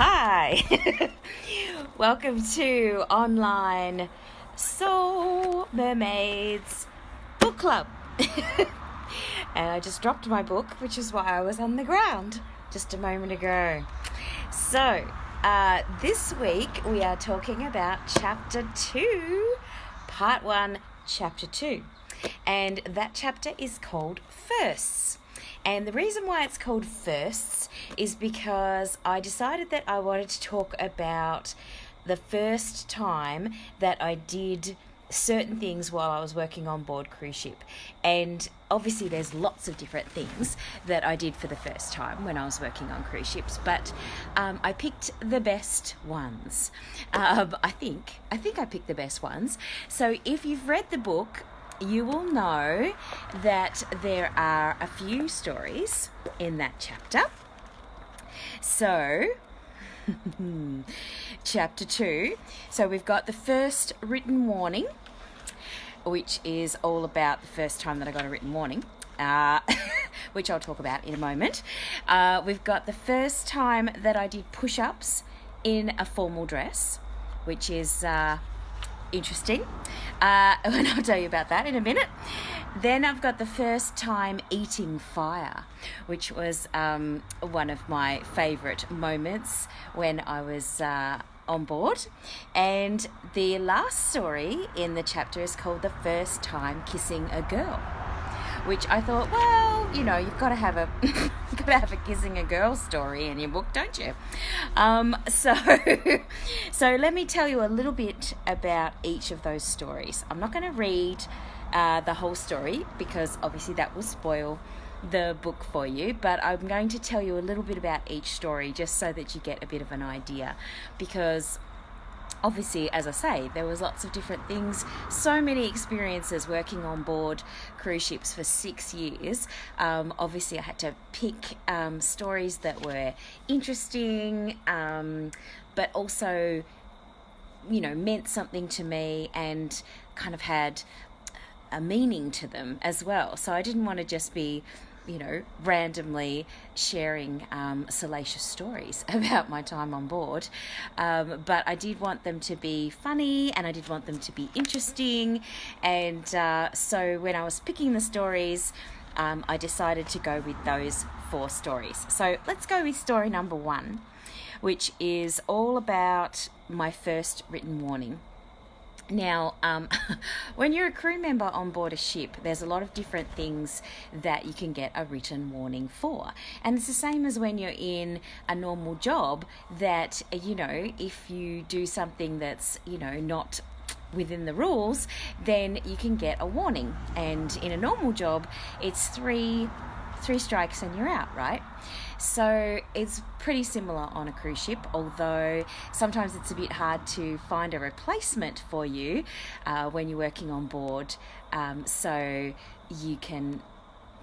Hi! Welcome to online Mermaids book club. And I just dropped my book, which is why I was on the ground just a moment ago. So, this week we are talking about Chapter 2, Part 1, Chapter 2. And that chapter is called Firsts. And the reason why it's called Firsts is because I decided that I wanted to talk about the first time that I did certain things while I was working on board cruise ship. And obviously there's lots of different things that I did for the first time when I was working on cruise ships, but I picked the best ones. I think I picked the best ones. So if you've read the book, you will know that there are a few stories in that chapter. So, Chapter 2. So we've got the first written warning, which is all about the first time that I got a written warning, which I'll talk about in a moment. We've got the first time that I did push-ups in a formal dress, which is interesting, and I'll tell you about that in a minute. Then I've got the first time eating fire, which was one of my favourite moments when I was on board. And the last story in the chapter is called The First Time Kissing a Girl, which I thought, well, you know, you've got to have a kissing a girl story in your book, don't you? So let me tell you a little bit about each of those stories. I'm not going to read the whole story because obviously that will spoil the book for you, but I'm going to tell you a little bit about each story just so that you get a bit of an idea, because obviously, as I say, there was lots of different things, so many experiences working on board cruise ships for 6 years. Obviously, I had to pick stories that were interesting, but also, you know, meant something to me and kind of had a meaning to them as well. So I didn't want to just be, you know, randomly sharing salacious stories about my time on board, but I did want them to be funny and I did want them to be interesting, and so when I was picking the stories, I decided to go with those 4 stories. So let's go with story number 1, which is all about my first written warning. Now, when you're a crew member on board a ship, there's a lot of different things that you can get a written warning for. And it's the same as when you're in a normal job, that, you know, if you do something that's, you know, not within the rules, then you can get a warning. And in a normal job, it's three strikes and you're out, right? So it's pretty similar on a cruise ship, although sometimes it's a bit hard to find a replacement for you when you're working on board. So you can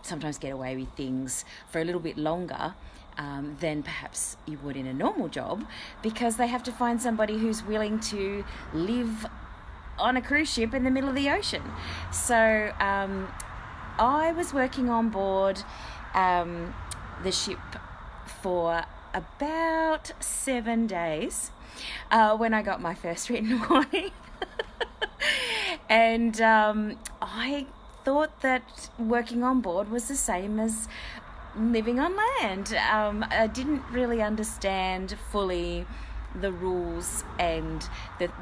sometimes get away with things for a little bit longer than perhaps you would in a normal job, because they have to find somebody who's willing to live on a cruise ship in the middle of the ocean. So I was working on board the ship for about 7 days when I got my first written warning. And I thought that working on board was the same as living on land. I didn't really understand fully the rules and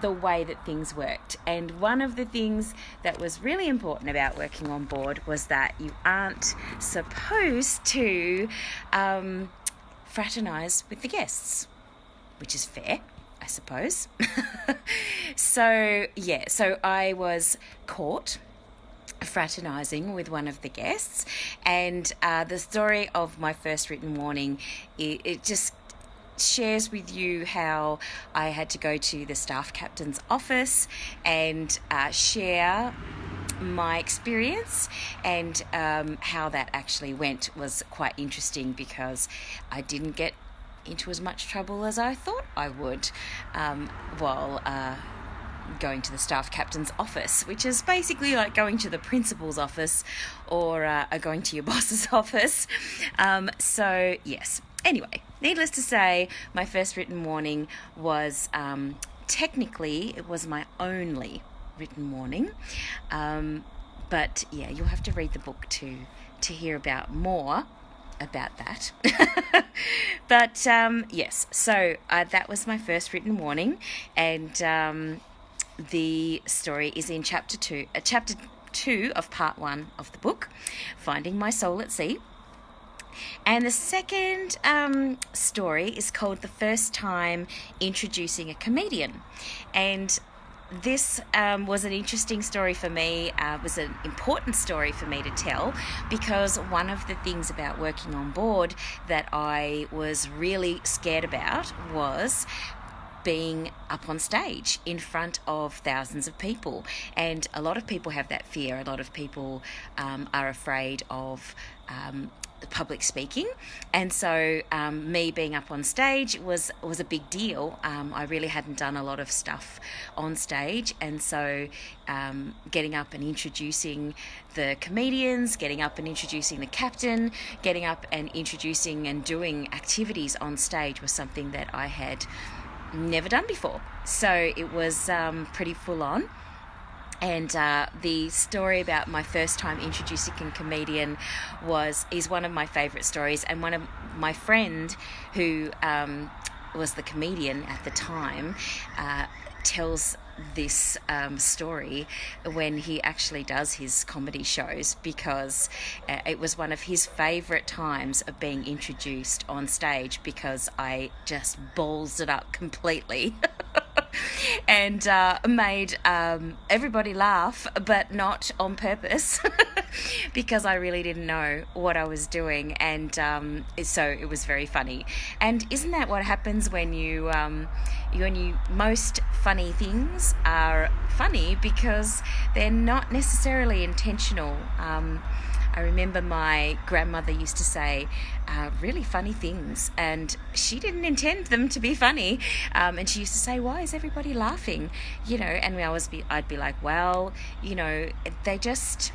the way that things worked. And one of the things that was really important about working on board was that you aren't supposed to fraternize with the guests, which is fair, I suppose. So I was caught fraternizing with one of the guests, and the story of my first written warning, it just shares with you how I had to go to the staff captain's office and share my experience, and how that actually went was quite interesting, because I didn't get into as much trouble as I thought I would while going to the staff captain's office, which is basically like going to the principal's office or going to your boss's office. So yes, anyway, needless to say, my first written warning was technically it was my only written warning. But yeah, you'll have to read the book to hear about more about that. But yes, so that was my first written warning, and the story is in chapter 2 of part 1 of the book, Finding My Soul at Sea. And the second story is called The First Time Introducing a Comedian. And this was an interesting story for me. It was an important story for me to tell, because one of the things about working on board that I was really scared about was being up on stage in front of thousands of people. And a lot of people have that fear. A lot of people are afraid of public speaking, and so me being up on stage was a big deal. I really hadn't done a lot of stuff on stage, and so getting up and introducing the comedians, getting up and introducing the captain, getting up and introducing and doing activities on stage was something that I had never done before. So it was pretty full on. And the story about my first time introducing a comedian is one of my favourite stories. And one of my friend who was the comedian at the time tells this story when he actually does his comedy shows, because it was one of his favourite times of being introduced on stage, because I just balls it up completely. And made everybody laugh, but not on purpose, because I really didn't know what I was doing, and so it was very funny. And isn't that what happens when you most funny things are funny because they're not necessarily intentional. I remember my grandmother used to say really funny things, and she didn't intend them to be funny. And she used to say, "Why is everybody laughing?" And I'd be like, "Well, they just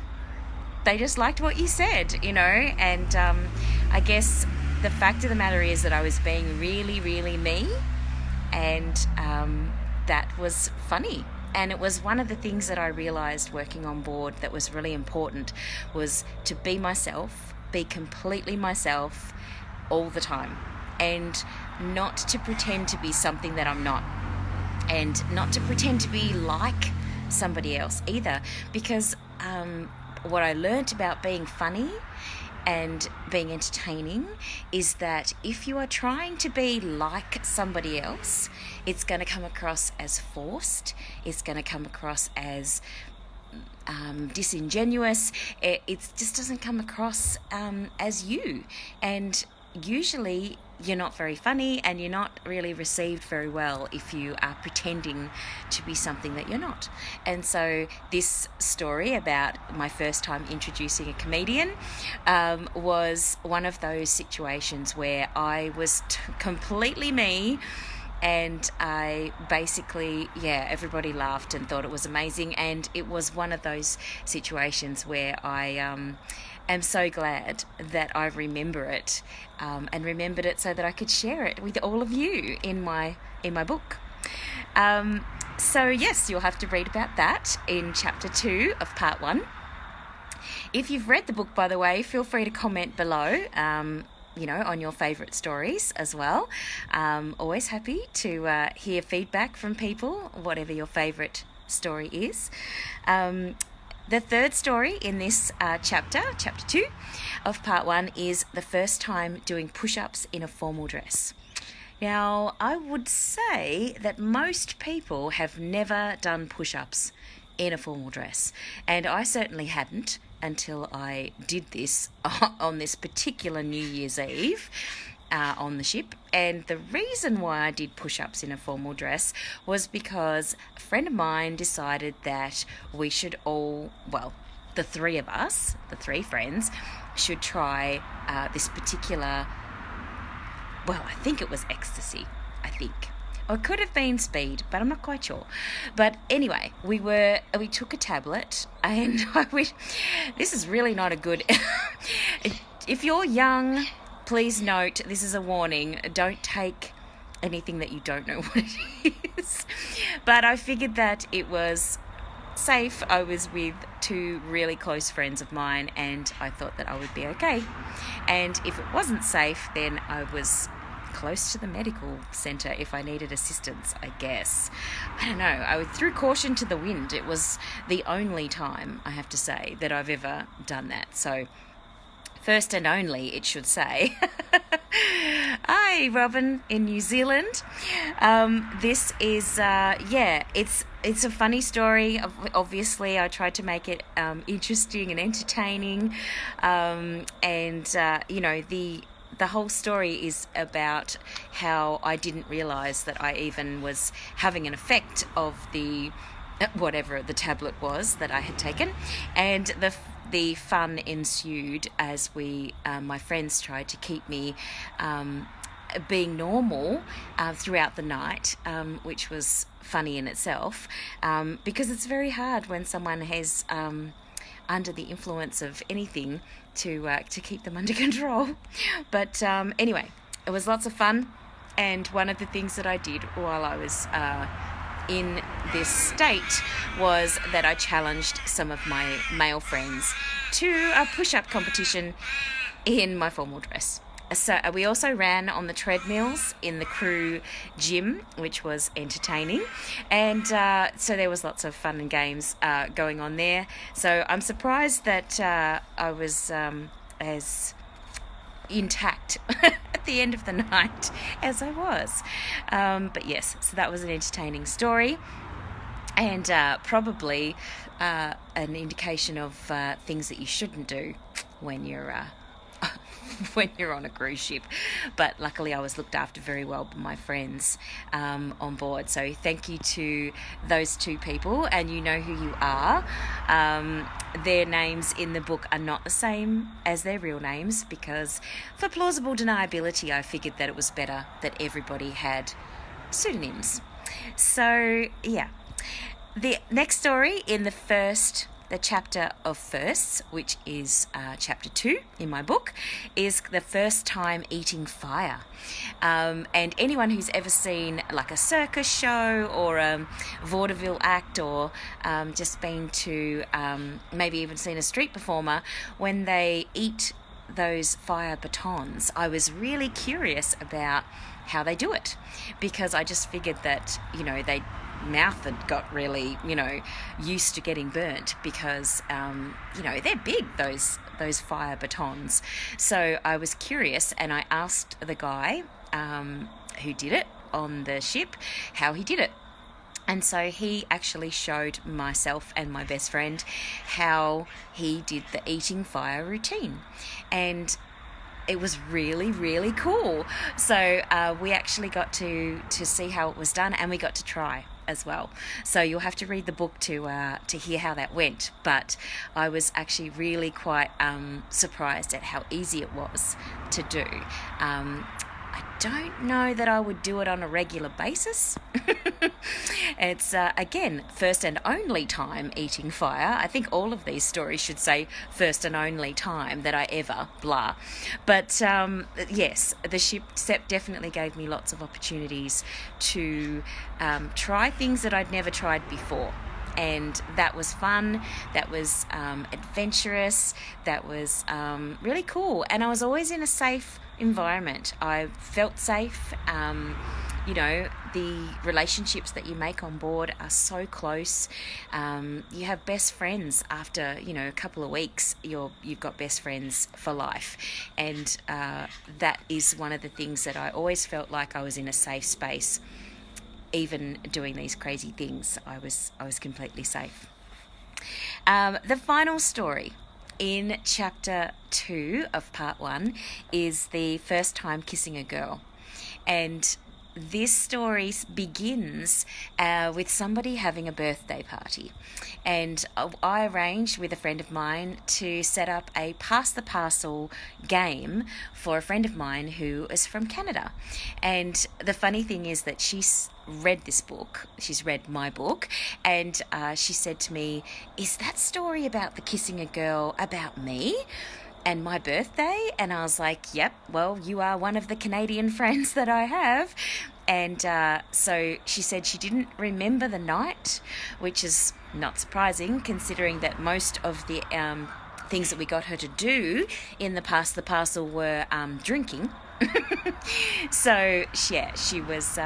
liked what you said, And I guess the fact of the matter is that I was being really, really me, and that was funny. And it was one of the things that I realised working on board that was really important, was to be myself, be completely myself all the time, and not to pretend to be something that I'm not, and not to pretend to be like somebody else either. Because what I learnt about being funny and being entertaining is that if you are trying to be like somebody else, it's going to come across as forced. It's going to come across as disingenuous. It just doesn't come across as you. And usually you're not very funny, and you're not really received very well if you are pretending to be something that you're not. And so this story about my first time introducing a comedian was one of those situations where I was completely me, and I basically, everybody laughed and thought it was amazing. And it was one of those situations where I am so glad that I remember it, and remembered it so that I could share it with all of you in my book. So yes, you'll have to read about that in chapter 2 of part 1. If you've read the book, by the way, feel free to comment below, on your favourite stories as well. Always happy to hear feedback from people, whatever your favourite story is. The third story in this chapter 2 of part 1, is the first time doing push-ups in a formal dress. Now, I would say that most people have never done push-ups in a formal dress, and I certainly hadn't until I did this on this particular New Year's Eve on the ship. And the reason why I did push-ups in a formal dress was because a friend of mine decided that we should all, the three of us, the three friends, should try this particular, I think it was ecstasy, or it could have been speed, but I'm not quite sure. But anyway, we took a tablet, and this is really not a good if you're young please note, this is a warning. Don't take anything that you don't know what it is. But I figured that it was safe. I was with two really close friends of mine, and I thought that I would be okay. And if it wasn't safe, then I was close to the medical centre if I needed assistance, I guess. I don't know. I threw caution to the wind. It was the only time, I have to say, that I've ever done that. So, first and only, it should say. Hi, Robin in New Zealand. This is, it's a funny story. Obviously, I tried to make it interesting and entertaining. The whole story is about how I didn't realise that I even was having an effect of the whatever the tablet was that I had taken, and the fun ensued as my friends tried to keep me being normal throughout the night, which was funny in itself, because it's very hard when someone has under the influence of anything to keep them under control. But anyway, it was lots of fun, and one of the things that I did while I was in this state was that I challenged some of my male friends to a push-up competition in my formal dress. So we also ran on the treadmills in the crew gym, which was entertaining. And so there was lots of fun and games going on there. So I'm surprised that I was as intact at the end of the night as I was. But yes, so that was an entertaining story. And probably an indication of things that you shouldn't do when you're when you're on a cruise ship. But luckily I was looked after very well by my friends on board. So thank you to those two people, and you know who you are. Their names in the book are not the same as their real names, because for plausible deniability I figured that it was better that everybody had pseudonyms. So yeah. The next story in the chapter of firsts, which is chapter 2 in my book, is the first time eating fire. And anyone who's ever seen like a circus show or a vaudeville act, or just been to maybe even seen a street performer, when they eat those fire batons, I was really curious about how they do it, because I just figured that, they mouth had got really, used to getting burnt, because, they're big, those fire batons. So I was curious, and I asked the guy who did it on the ship how he did it. And so he actually showed myself and my best friend how he did the eating fire routine. And it was really, really cool. So we actually got to see how it was done, and we got to try as well. So you'll have to read the book to hear how that went. But I was actually really quite surprised at how easy it was to do. I don't know that I would do it on a regular basis. It's, again, first and only time eating fire. I think all of these stories should say first and only time that I ever, blah. But, yes, the ship definitely gave me lots of opportunities to try things that I'd never tried before. And that was fun, that was adventurous, that was really cool. And I was always in a safe environment. I felt safe. The relationships that you make on board are so close. You have best friends after, a couple of weeks. You've got best friends for life. And that is one of the things that I always felt like I was in a safe space. Even doing these crazy things, I was completely safe. The final story in chapter 2 of part 1 is the first time kissing a girl. And this story begins with somebody having a birthday party. And I arranged with a friend of mine to set up a Pass the Parcel game for a friend of mine who is from Canada. And the funny thing is that she's read this book, she's read my book, and she said to me, "Is that story about the kissing a girl about me?" and my birthday. And I was like, yep, well, you are one of the Canadian friends that I have. And so she said she didn't remember the night, which is not surprising considering that most of the things that we got her to do in the Pass the Parcel were drinking. So, yeah, she was...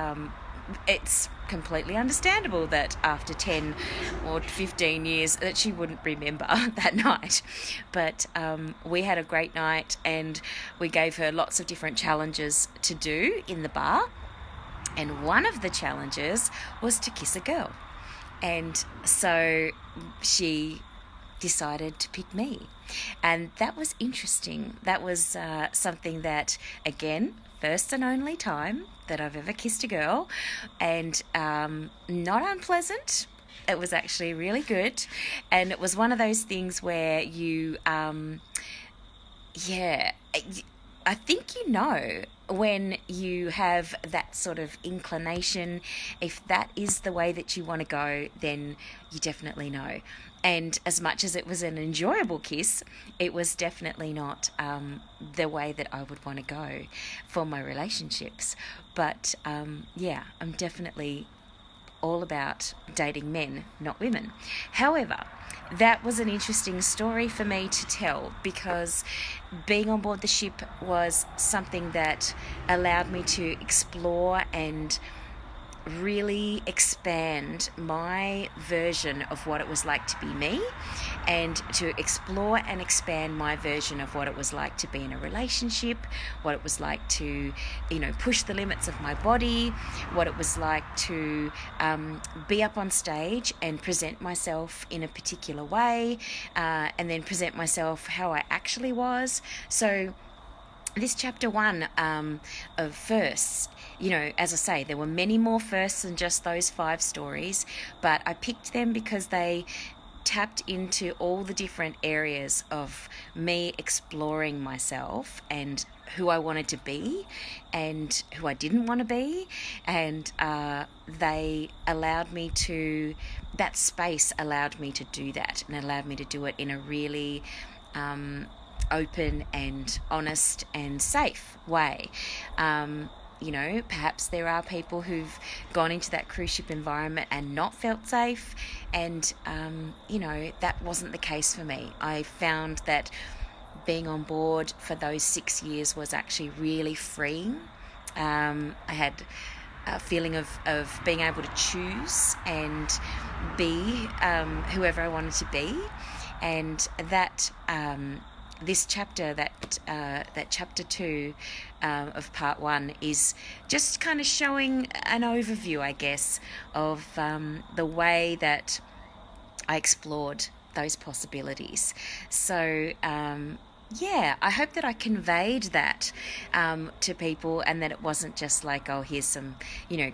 it's completely understandable that after 10 or 15 years that she wouldn't remember that night. But we had a great night, and we gave her lots of different challenges to do in the bar. And one of the challenges was to kiss a girl. And so she decided to pick me. And that was interesting. That was something that, again, first and only time that I've ever kissed a girl, and not unpleasant. It was actually really good, and it was one of those things where you, I think you know when you have that sort of inclination. If that is the way that you want to go, then you definitely know. And as much as it was an enjoyable kiss, it was definitely not the way that I would want to go for my relationships. But I'm definitely all about dating men, not women. However, that was an interesting story for me to tell, because being on board the ship was something that allowed me to explore and really expand my version of what it was like to be me, and to explore and expand my version of what it was like to be in a relationship, what it was like to, push the limits of my body, what it was like to be up on stage and present myself in a particular way, and then present myself how I actually was. So this chapter 1 of firsts, as I say, there were many more firsts than just those 5 stories, but I picked them because they tapped into all the different areas of me exploring myself and who I wanted to be and who I didn't want to be. And they allowed me to, that space allowed me to do that, and allowed me to do it in a really open and honest and safe way. Perhaps there are people who've gone into that cruise ship environment and not felt safe, and that wasn't the case for me. I found that being on board for those 6 years was actually really freeing. I had a feeling of being able to choose and be whoever I wanted to be, and that this chapter, that chapter 2 of part 1, is just kind of showing an overview, I guess, of the way that I explored those possibilities. So I hope that I conveyed that to people, and that it wasn't just like, oh, here's some,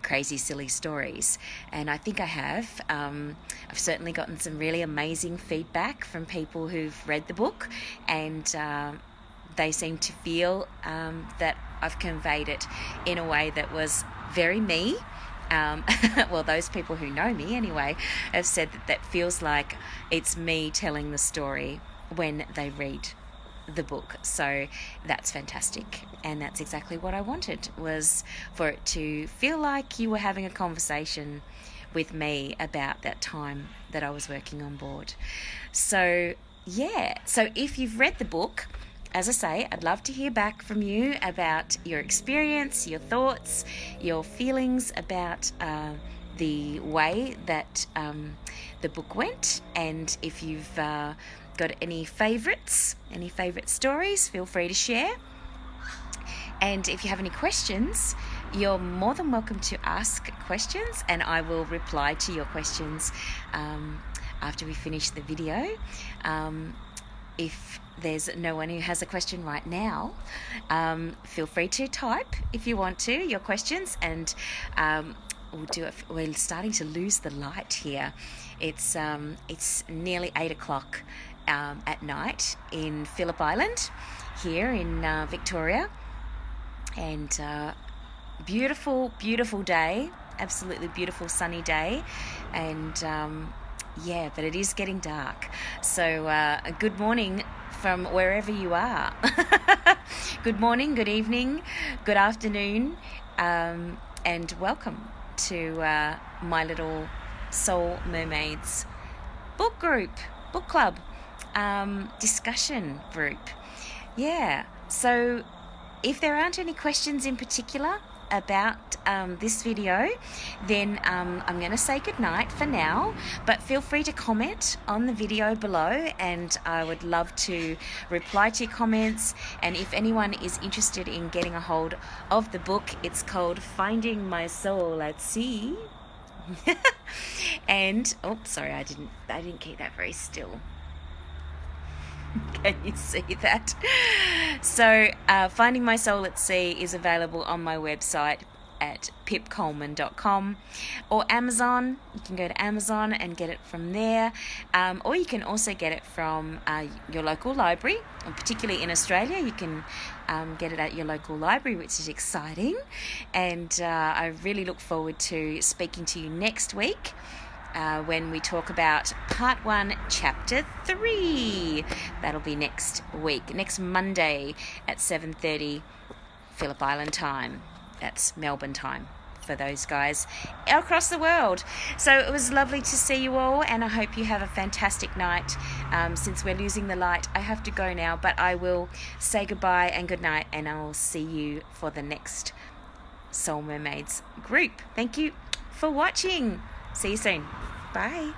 crazy, silly stories. And I think I have. I've certainly gotten some really amazing feedback from people who've read the book, and they seem to feel that I've conveyed it in a way that was very me. Well, those people who know me anyway have said that feels like it's me telling the story when they read the book. So that's fantastic, and that's exactly what I wanted, was for it to feel like you were having a conversation with me about that time that I was working on board. So if you've read the book, as I say, I'd love to hear back from you about your experience, your thoughts, your feelings about the way that the book went. And if you've got any favourite stories, feel free to share. And if you have any questions, you're more than welcome to ask questions, and I will reply to your questions after we finish the video. If there's no one who has a question right now, feel free to type if you want to, your questions, and we'll do it. We're starting to lose the light here. It's nearly 8 o'clock at night in Phillip Island here in Victoria, and beautiful day, absolutely beautiful sunny day, and Yeah, but it is getting dark. So good morning from wherever you are. Good morning, good evening, good afternoon, and welcome to my little Soul Mermaids book group, book club, discussion group. Yeah, so if there aren't any questions in particular about this video, then I'm going to say goodnight for now, but feel free to comment on the video below and I would love to reply to your comments. And if anyone is interested in getting a hold of the book, it's called Finding My Soul at Sea. And oh, sorry, I didn't keep that very still. Can you see that? So Finding My Soul at Sea is available on my website at pipcoleman.com or Amazon. You can go to Amazon and get it from there, or you can also get it from your local library, and particularly in Australia you can get it at your local library, which is exciting. And I really look forward to speaking to you next week when we talk about part 1, chapter 3. That'll be next week, next Monday at 7:30 Phillip Island time. That's Melbourne time for those guys across the world. So it was lovely to see you all, and I hope you have a fantastic night. Since we're losing the light, I have to go now, but I will say goodbye and good night, and I will see you for the next Soul Mermaids group. Thank you for watching. See you soon. Bye.